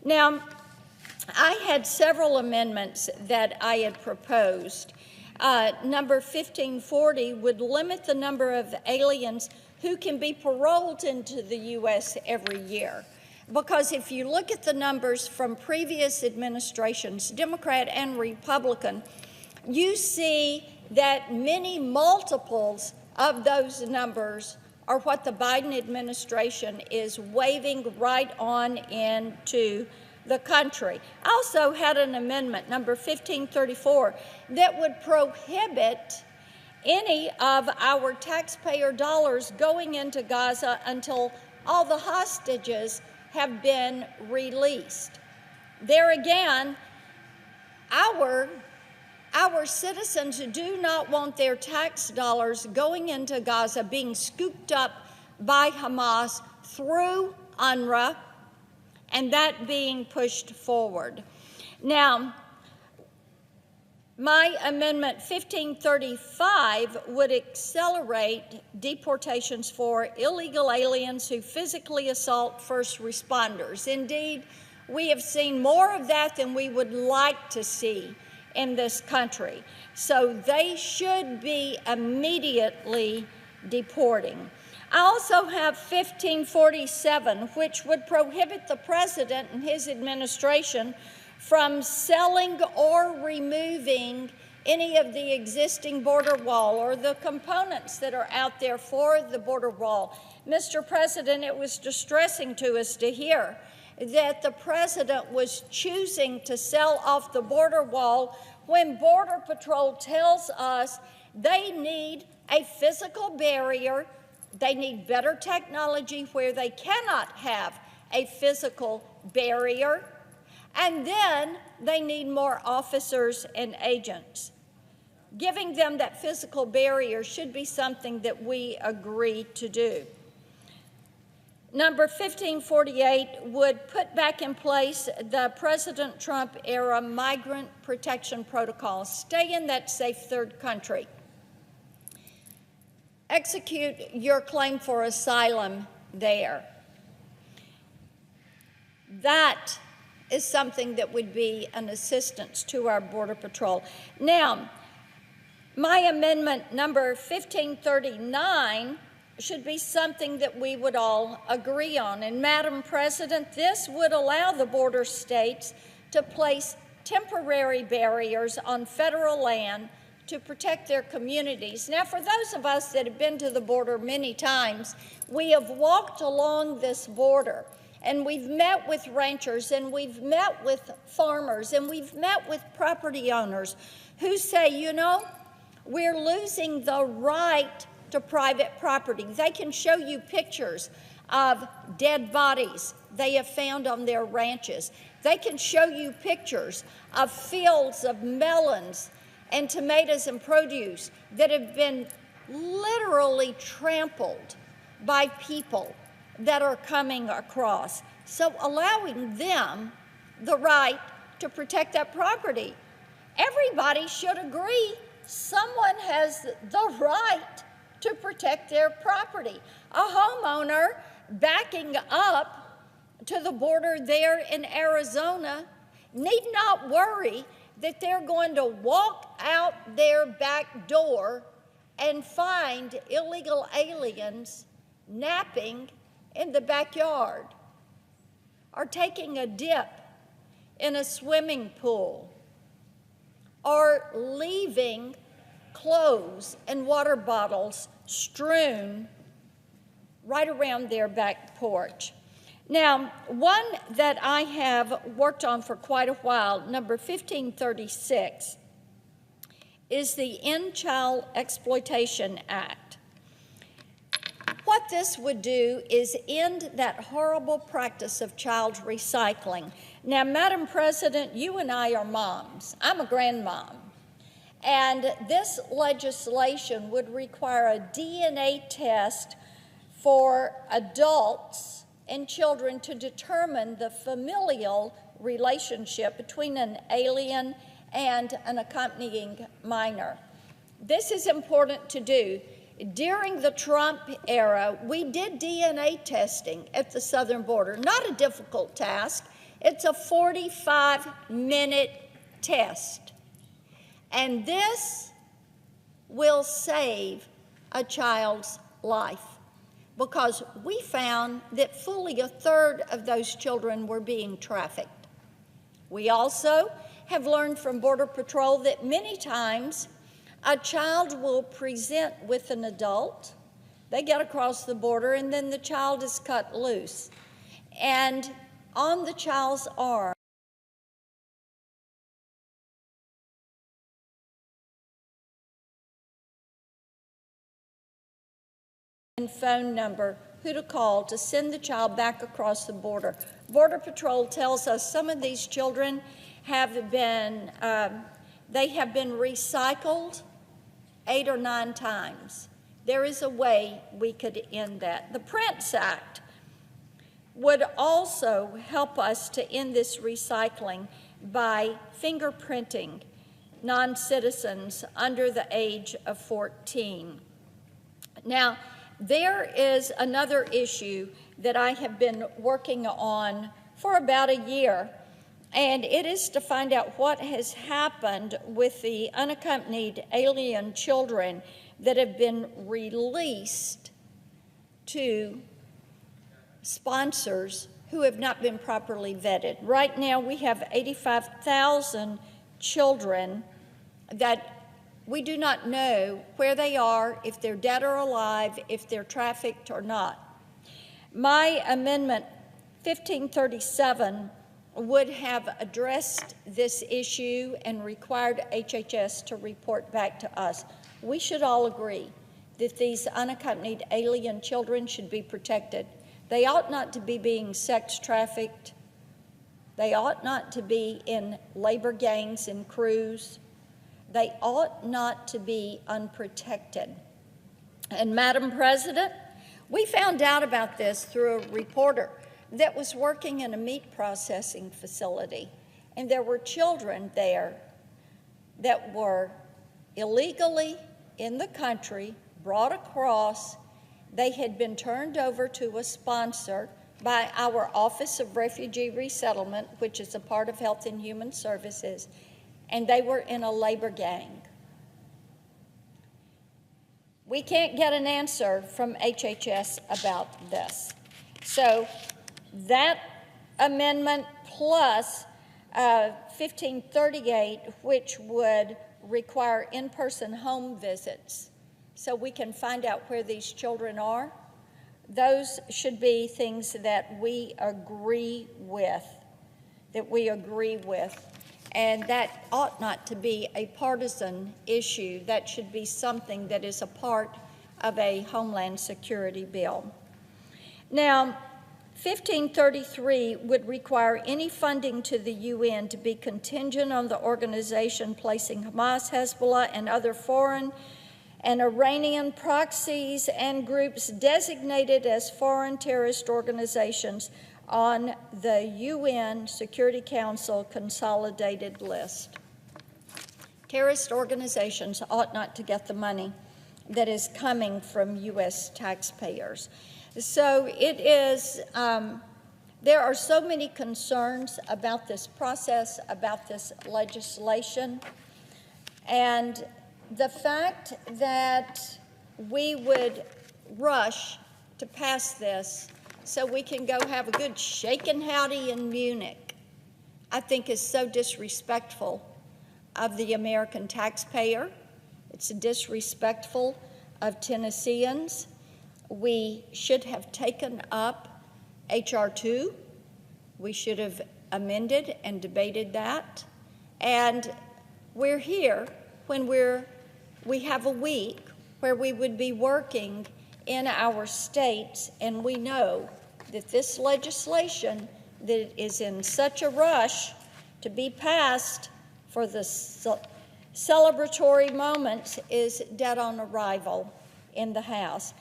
Now, I had several amendments that I had proposed. Number 1540 would limit the number of aliens who can be paroled into the U.S. every year. Because if you look at the numbers from previous administrations, Democrat and Republican, you see that many multiples of those numbers are what the Biden administration is waving right on into the country. I also had an amendment, number 1534, that would prohibit any of our taxpayer dollars going into Gaza until all the hostages have been released. There again, our citizens do not want their tax dollars going into Gaza being scooped up by Hamas through UNRWA, and that being pushed forward. Now, my amendment 1535 would accelerate deportations for illegal aliens who physically assault first responders. Indeed, we have seen more of that than we would like to see in this country. So they should be immediately deporting. I also have 1547, which would prohibit the president and his administration from selling or removing any of the existing border wall or the components that are out there for the border wall. Mr. President, it was distressing to us to hear that the president was choosing to sell off the border wall when Border Patrol tells us they need a physical barrier, they need better technology where they cannot have a physical barrier, and then they need more officers and agents. Giving them that physical barrier should be something that we agree to do. Number 1548 would put back in place the President Trump era migrant protection protocol. Stay in that safe third country. Execute your claim for asylum there. That is something that would be an assistance to our Border Patrol. Now, my amendment number 1539 should be something that we would all agree on. And Madam President, this would allow the border states to place temporary barriers on federal land to protect their communities. Now, for those of us that have been to the border many times, we have walked along this border and we've met with ranchers and we've met with farmers and we've met with property owners who say, you know, we're losing the right to private property. They can show you pictures of dead bodies they have found on their ranches. They can show you pictures of fields of melons and tomatoes and produce that have been literally trampled by people that are coming across. So allowing them the right to protect that property. Everybody should agree someone has the right to protect their property. A homeowner backing up to the border there in Arizona need not worry that they're going to walk out their back door and find illegal aliens napping in the backyard or taking a dip in a swimming pool or leaving clothes and water bottles strewn right around their back porch. Now, one that I have worked on for quite a while, number 1536, is the End Child Exploitation Act. What this would do is end that horrible practice of child recycling. Now, Madam President, you and I are moms. I'm a grandmom. And this legislation would require a DNA test for adults and children to determine the familial relationship between an alien and an accompanying minor. This is important to do. During the Trump era, we did DNA testing at the southern border. Not a difficult task. It's a 45-minute test. And this will save a child's life, because we found that fully a third of those children were being trafficked. We also have learned from Border Patrol that many times a child will present with an adult, they get across the border, and then the child is cut loose. And on the child's arm, and phone number, who to call to send the child back across the border. Border Patrol tells us some of these children have been, they have been recycled 8 or 9 times. There is a way we could end that. The Prince Act would also help us to end this recycling by fingerprinting non-citizens under the age of 14. Now, there is another issue that I have been working on for about a year, and it is to find out what has happened with the unaccompanied alien children that have been released to sponsors who have not been properly vetted. Right now, we have 85,000 children that we do not know where they are, if they're dead or alive, if they're trafficked or not. My amendment 1537 would have addressed this issue and required HHS to report back to us. We should all agree that these unaccompanied alien children should be protected. They ought not to be being sex trafficked. They ought not to be in labor gangs and crews. They ought not to be unprotected. And Madam President, we found out about this through a reporter that was working in a meat processing facility. And there were children there that were illegally in the country, brought across. They had been turned over to a sponsor by our Office of Refugee Resettlement, which is a part of Health and Human Services, and they were in a labor gang. We can't get an answer from HHS about this. So that amendment plus 1538, which would require in-person home visits so we can find out where these children are, those should be things that we agree with, And that ought not to be a partisan issue. That should be something that is a part of a Homeland Security bill. Now, 1533 would require any funding to the UN to be contingent on the organization placing Hamas, Hezbollah, and other foreign and Iranian proxies and groups designated as foreign terrorist organizations on the UN Security Council consolidated list. Terrorist organizations ought not to get the money that is coming from U.S. taxpayers. So it is, there are so many concerns about this process, about this legislation, and the fact that we would rush to pass this so we can go have a good shaken howdy in Munich, I think is so disrespectful of the American taxpayer. It's disrespectful of Tennesseans. We should have taken up H.R. 2. We should have amended and debated that. And we're here when we have a week where we would be working in our states, and we know that this legislation that is in such a rush to be passed for the celebratory moments is dead on arrival in the House.